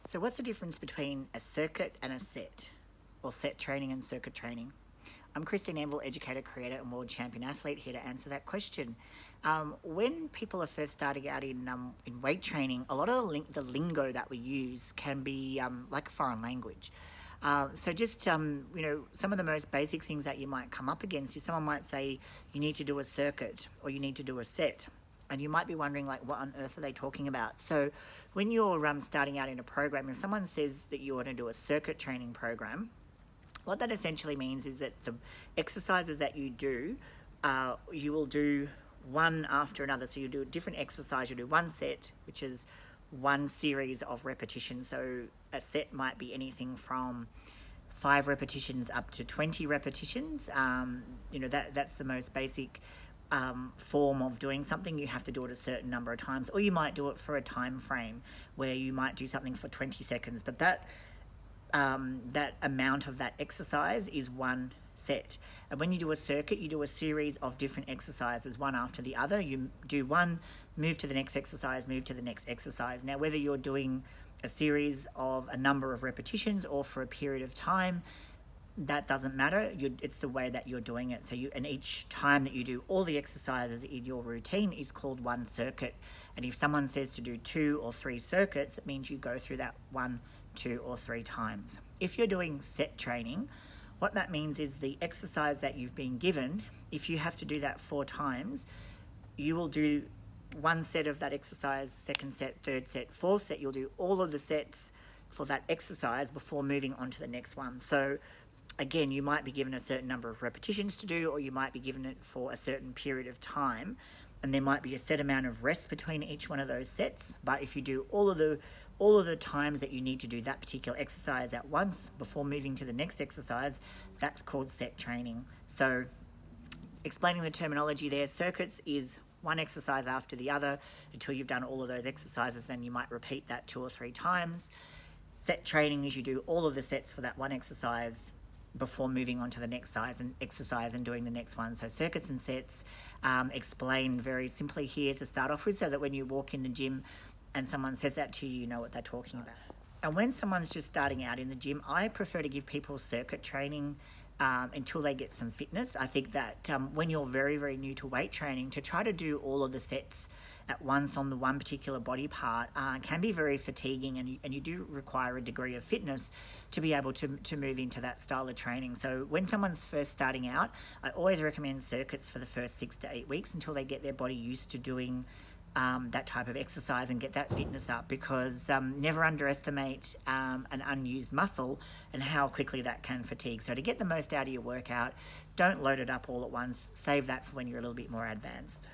So what's the difference between a circuit and a set, or set training and circuit training? I'm Christine Anvil, educator, creator and world champion athlete, here to answer that question. When people are first starting out in weight training, a lot of the lingo that we use can be like a foreign language. So just, some of the most basic things that you might come up against is someone might say you need to do a circuit or you need to do a set. And you might be wondering, like, what on earth are they talking about? So when you're starting out in a program, if someone says that you want to do a circuit training program, what that essentially means is that the exercises that you do, you will do one after another. So you do a different exercise, you do one set, which is one series of repetitions. So a set might be anything from 5 repetitions up to 20 repetitions. That's the most basic form of doing something. You have to do it a certain number of times, or you might do it for a time frame where you might do something for 20 seconds, but that amount of that exercise is one set. And when you do a circuit, you do a series of different exercises, one after the other. You do one, move to the next exercise, move to the next exercise. Now, whether you're doing a series of a number of repetitions or for a period of time, that doesn't matter. It's the way that you're doing it. And each time that you do all the exercises in your routine is called one circuit. And if someone says to do 2 or 3 circuits, it means you go through that 1, 2 or 3 times. If you're doing set training, what that means is the exercise that you've been given, if you have to do that 4 times, you will do one set of that exercise, second set, third set, fourth set. You'll do all of the sets for that exercise before moving on to the next one. So again, you might be given a certain number of repetitions to do, or you might be given it for a certain period of time, and there might be a set amount of rest between each one of those sets. But if you do all of the times that you need to do that particular exercise at once before moving to the next exercise, that's called set training. So explaining the terminology there, circuits is one exercise after the other until you've done all of those exercises. Then you might repeat that 2 or 3 times. Set training is you do all of the sets for that one exercise before moving on to the next exercise and doing the next one. So circuits and sets, explained very simply here to start off with, so that when you walk in the gym and someone says that to you, you know what they're talking about. And when someone's just starting out in the gym, I prefer to give people circuit training until they get some fitness. I think that when you're very, very new to weight training, to try to do all of the sets at once on the one particular body part can be very fatiguing, and you do require a degree of fitness to be able to move into that style of training. So when someone's first starting out, I always recommend circuits for the first 6 to 8 weeks until they get their body used to doing that type of exercise and get that fitness up, because never underestimate an unused muscle and how quickly that can fatigue. So to get the most out of your workout, don't load it up all at once. Save that for when you're a little bit more advanced.